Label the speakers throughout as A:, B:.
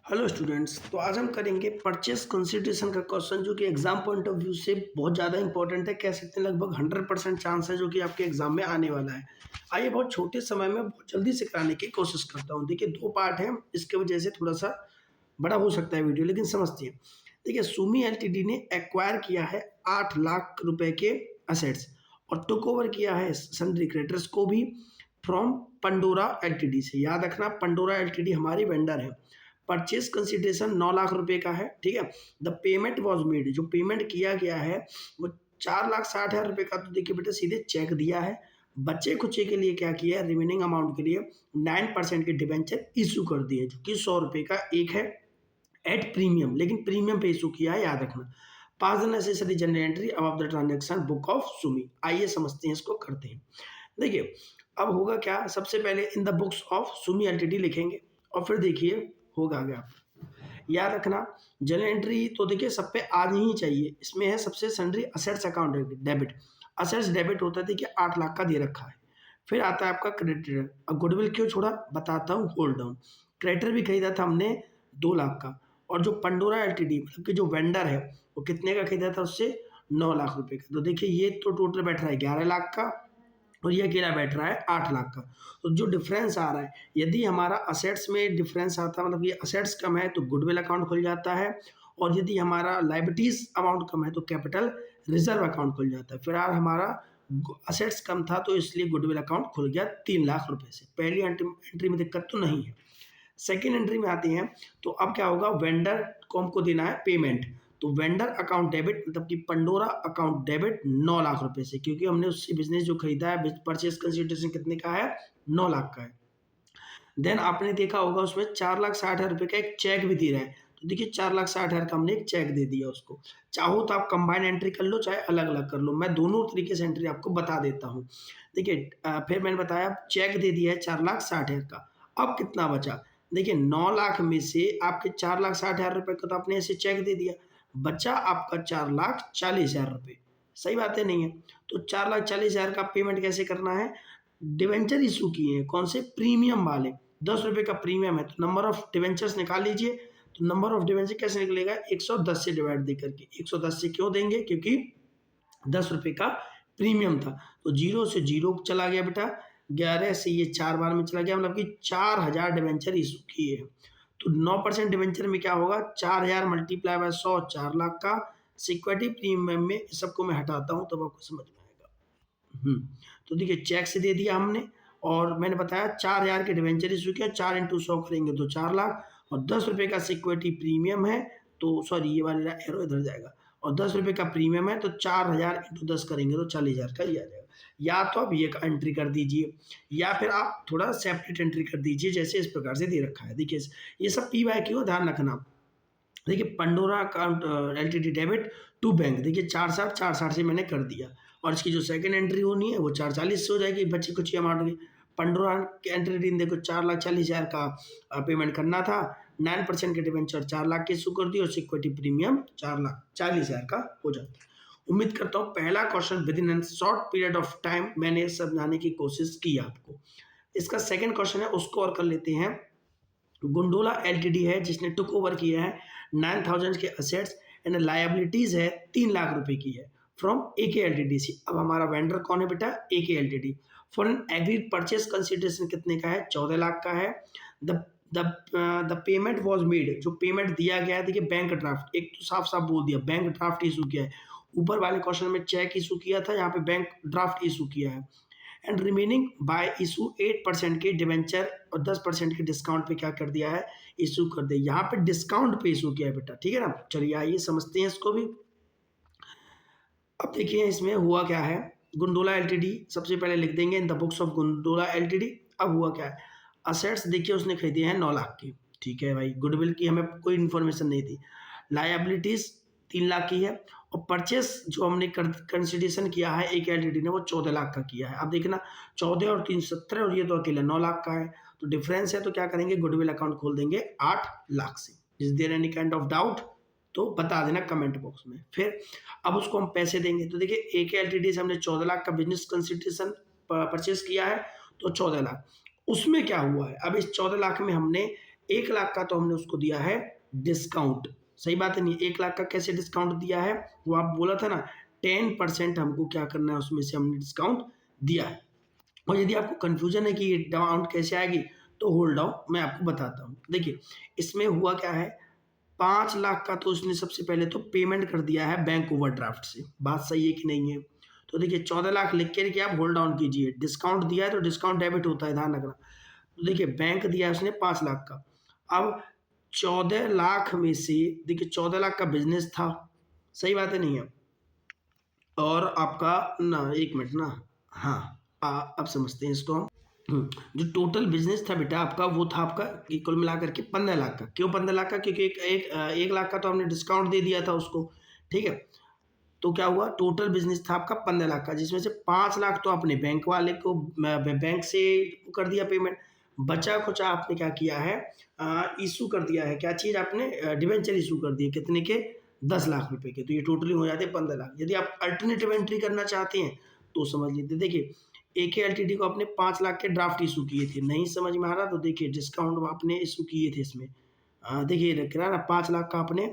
A: Hello students. तो आज हम करेंगे परचेस कंसिडरेशन का क्वेश्चन जो कि एग्जाम पॉइंट ऑफ व्यू से बहुत ज़्यादा इंपॉर्टेंट है। कह सकते हैं लगभग 100% चांस है जो कि आपके एग्जाम में आने वाला है। आइए बहुत छोटे समय में बहुत जल्दी से कराने की कोशिश करता हूँ। देखिए दो पार्ट है, इसके वजह से थोड़ा सा बड़ा हो सकता है वीडियो, लेकिन समझती है। देखिए सुमी एलटीडी ने एक्वायर किया है 8 लाख रुपए के असेट्स और टुक ओवर किया है सन्ड्री क्रेडिटर्स को भी फ्रॉम पंडोरा एलटीडी से। याद रखना पंडोरा एलटीडी हमारी वेंडर है। परचेज कंसिडरेशन 9 लाख रुपए का है, ठीक है। द पेमेंट वॉज मेड, जो पेमेंट किया गया है वो 4,60,000 रुपए का। तो देखिए बेटा सीधे चेक दिया है। बच्चे कुचे के लिए क्या किया है, रिमेनिंग अमाउंट के लिए 9% के डिबेंचर इशू कर दिए जो कि 100 रुपए का एक है एट प्रीमियम, लेकिन प्रीमियम पे इशू किया है, याद रखना। Pass the necessary journal entry about the transaction book of Sumi. आइए समझते हैं, इसको करते हैं। देखिए अब होगा क्या, सबसे पहले in the books of Sumi LTD लिखेंगे और फिर देखिए होगा क्या। याद रखना जनरल एंट्री तो देखिए सब पे आनी ही चाहिए। इसमें है सबसे sundry assets account debit. Assets debit होता है, देखिए 8 लाख का दे रखा है। फिर आता है आपका क्रेडिटर। अब गुडविल क्यों छोड़ा बताता हूँ, होल्ड डाउन। क्रेडिटर भी खरीदा था हमने 2 लाख का, और जो पंडोरा एलटीडी मतलब कि जो वेंडर है वो कितने का खरीदा था, उससे 9 लाख रुपए का। तो देखिए ये तो टोटल बैठ रहा है 11 लाख का और ये अकेला बैठ रहा है 8 लाख का। तो जो डिफरेंस आ रहा है, यदि हमारा असेट्स में डिफरेंस आता है, मतलब ये असेट्स कम है तो गुडविल अकाउंट खुल जाता है, और यदि हमारा लाइबिलिटीज अमाउंट कम है तो कैपिटल रिजर्व अकाउंट खुल जाता है। फिर हमारा असेट्स कम था तो इसलिए गुडविल अकाउंट खुल गया 3 लाख रुपए से। पहली एंट्री में दिक्कत तो नहीं है। सेकेंड एंट्री में आते हैं तो अब क्या होगा, वेंडर को हमको देना है पेमेंट। तो वेंडर अकाउंट डेबिट मतलब कि पंडोरा अकाउंट डेबिट 9 लाख रुपए से, क्योंकि हमने उससे बिजनेस जो खरीदा है, परचेज कंसिडरेशन कितने का है, 9 लाख का है। देन आपने देखा होगा उसमें 4,60,000 रुपए का एक चेक भी दे रहा है। तो देखिए 4,60,000 का हमने एक चेक दे दिया उसको। चाहो तो आप कंबाइन एंट्री कर लो, चाहे अलग अलग कर लो, मैं दोनों तरीके से एंट्री आपको बता देता हूँ। देखिए फिर मैंने बताया चेक दे दिया है 4,60,000 का। अब कितना बचा, देखिए 9 लाख में से आपके 4,60,000 रुपए का तो आपने ऐसे चेक दे दिया, बचा आपका 4,40,000 रुपए। सही बात है नहीं है? तो 4,40,000 का पेमेंट कैसे करना है, डिवेंचर इशू किए हैं, कौन से, प्रीमियम वाले। 10 रुपए का प्रीमियम है तो नंबर ऑफ डिवेंचर्स निकाल लीजिए। तो नंबर ऑफ डिवेंचर कैसे निकलेगा, 110 से डिवाइड दे करके। 110 से क्यों देंगे, क्योंकि 10 रुपए का प्रीमियम था। तो 0 से 0 चला गया बेटा, 11 से ये 4 बार में चला गया, मतलब कि 4,000 डिवेंचर इशू किए हैं। तो 9% डिवेंचर में क्या होगा, 4,000 मल्टीप्लाई बाय 100, 4 लाख का। सिक्योरिटी प्रीमियम में सबको मैं हटाता हूँ तब आपको समझ में आएगा। तो देखिए चेक से दे दिया हमने, और मैंने बताया 4,000 के डिवेंचर इशू किया, 4 इंटू 100 करेंगे तो 4 लाख, और 10 रुपए का सिक्योरिटी प्रीमियम है। तो सॉरी ये वाला एरो इधर जाएगा, और 10 रुपए का प्रीमियम है तो 4,000 इंटू 10 करेंगे तो 40,000 का ही आ जाएगा। या तो आप ये एंट्री कर दीजिए, या फिर आप थोड़ा सेपरेट एंट्री कर दीजिए जैसे इस प्रकार से दे रखा है। देखिए ये सब PY ध्यान रखना। देखिए Pandora account LTD debit to bank, देखिए 4,60 से मैंने कर दिया, और इसकी जो सेकंड एंट्री होनी है वो 4,40 से हो जाएगी, बच्चे कुछ अमाउंट की। पंडोरा की एंट्री देखो 4,40,000 का पेमेंट करना था, 9% के डिवेंचर 4 लाख के इशू कर दी, और सिक्योरिटी प्रीमियम 4,40,000 का हो जाता है। उम्मीद करता हूँ पहला question with in short period of time मैंने समझाने की कोशिश की आपको। इसका सेकंड क्वेश्चन है उसको और कर लेते हैं। गुंडोला एलटीडी है जिसने टुक ओवर किया है 9,000 के असेट्स एंड लायबिलिटीज है 3 लाख रुपए की है फ्रॉम AK एलटीडी से। अब हमारा वेंडर कौन है बेटा, AK LTD. For an agreed purchase consideration कितने का है, 14 लाख का है। The the payment was made, जो पेमेंट दिया गया है, देखिए बैंक ड्राफ्ट, एक तो साफ साफ बोल दिया बैंक ड्राफ्ट इशू किया है। ऊपर वाले क्वेश्चन में चेक इशू किया था, यहाँ पे बैंक ड्राफ्ट इशू किया है। एंड रिमेनिंग बाय इशू 8% के डिवेंचर और 10% के डिस्काउंट पे क्या कर दिया है, इशू कर दिया। यहाँ पे डिस्काउंट पे इशू किया है बेटा, ठीक है ना। चलिए आइए समझते हैं इसको भी। अब देखिए इसमें हुआ क्या है, गुंडोला एलटीडी सबसे पहले लिख देंगे in the books of Gondola LTD. अब हुआ क्या है, असेट्स देखिए उसने खरीदे हैं 9 लाख की, ठीक है भाई। गुडविल की हमें कोई इन्फॉर्मेशन नहीं थी। लायबिलिटीज 3 लाख की है, और परचेस जो हमने कंसिडरेशन किया है एक एलटीडी ने वो 14 लाख का किया है। अब देखना 14 और 3 17, और ये तो अकेला 9 लाख का है, तो डिफरेंस है। तो क्या करेंगे, गुडविल अकाउंट खोल देंगे 8 लाख से। Is there any kind of doubt तो बता देना कमेंट बॉक्स में। फिर अब उसको हम पैसे देंगे, तो देखिए AK एलटीडी से हमने 14 लाख का बिजनेस कंसिडरेशन परचेस किया है, तो 14 लाख। उसमें क्या हुआ है, अब इस 14 लाख में हमने 1 लाख का तो हमने उसको दिया है डिस्काउंट, सही बात है नहीं? 1 लाख का कैसे डिस्काउंट दिया है, वो आप बोला था ना 10% हमको क्या करना है, उसमें से हमने डिस्काउंट दिया है। और यदि आपको कन्फ्यूजन है कि ये अमाउंट कैसे आएगी, तो होल्ड ऑन, मैं आपको बताता हूँ। देखिए इसमें हुआ क्या है, 5 लाख का तो उसने सबसे पहले तो पेमेंट कर दिया है बैंक ओवरड्राफ्ट से, बात सही है कि नहीं है? तो देखिए 14 लाख लिख के कि आप होल्ड ऑन कीजिए, डिस्काउंट दिया है तो डिस्काउंट डेबिट होता है, ध्यान रखना। तो देखिए बैंक दिया है उसने 5 लाख का, अब 14 लाख में से देखिए 14 लाख का बिजनेस था, सही बात है नहीं है? और आपका ना, एक मिनट ना, हाँ अब समझते हैं इसको हम। जो टोटल बिजनेस था बेटा आपका, वो था आपका कुल मिलाकर के 15 लाख का। क्यों 15 लाख का? क्योंकि 1 लाख का तो हमने डिस्काउंट दे दिया था उसको, ठीक है? तो क्या हुआ, टोटल बिजनेस था आपका 15 लाख का, जिसमें से 5 लाख तो आपने बैंक वाले को बैंक से कर दिया पेमेंट, बचा खुचा आपने क्या किया है, इशू कर दिया है, क्या चीज़ आपने, डिवेंचर इशू कर दिए, कितने के, 10 लाख रुपए के। तो ये टोटली हो जाते हैं 15 लाख। यदि आप अल्टरनेटिव एंट्री करना चाहते हैं तो समझ लीजिए, देखिए AKLTD को आपने 5 लाख के ड्राफ्ट इशू किए थे, नहीं समझ में आ रहा तो देखिए डिस्काउंट आपने इशू किए थे इसमें, देखिए रख रहा ना 5 लाख का आपने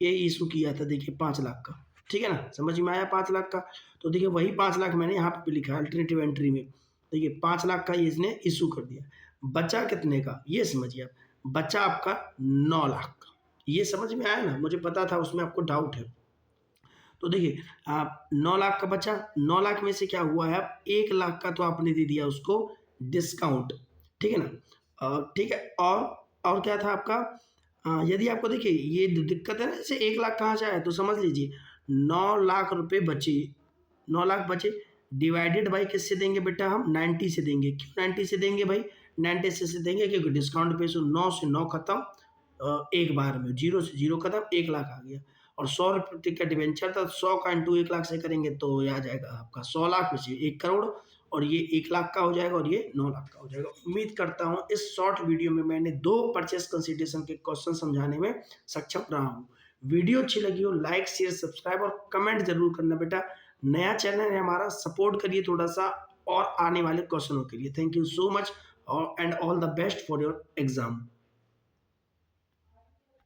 A: ये इशू किया था, देखिए 5 लाख का, ठीक है ना, समझ में आया 5 लाख का। तो देखिए वही 5 लाख मैंने यहाँ पे लिखा है अल्टरनेटिव एंट्री में, देखिए 5 लाख का ये इसने इशू कर दिया, बचा कितने का ये समझिए आप, बचा आपका 9 लाख का, ये समझ में आया ना, मुझे पता था उसमें आपको डाउट है। तो देखिए आप 9 लाख का बचा, 9 लाख में से क्या हुआ है, आप 1 लाख का तो आपने दे दिया उसको डिस्काउंट, ठीक है ना, ठीक है। और क्या था आपका, यदि आपको देखिए ये दिक्कत है ना, जैसे 1 लाख कहाँ से आया, तो समझ लीजिए 9 लाख रुपए बचे, 9 लाख बचे, डिवाइडेड बाई किससे देंगे बेटा, हम 90 से देंगे। क्यों 90 से देंगे भाई, 90 से देंगे क्योंकि डिस्काउंट पे से 9 से 9 खत्म, एक बार में 0 से 0 खत्म, 1 लाख आ गया। और 100 रुपये का डिवेंचर था, 100 का इंटू 1 लाख से करेंगे तो ये आ जाएगा आपका 100 लाख में से 1 करोड़, और ये 1 लाख का हो जाएगा और ये 9 लाख का हो जाएगा। उम्मीद करता हूँ इस शॉर्ट वीडियो में मैंने 2 परचेस कंसिडरेशन के क्वेश्चन समझाने में सक्षम रहा हूँ। वीडियो अच्छी लगी हो लाइक शेयर सब्सक्राइब और कमेंट जरूर करना बेटा, नया चैनल है हमारा, सपोर्ट करिए थोड़ा सा और आने वाले क्वेश्चनों के लिए। थैंक यू सो मच और and all the best for your exam.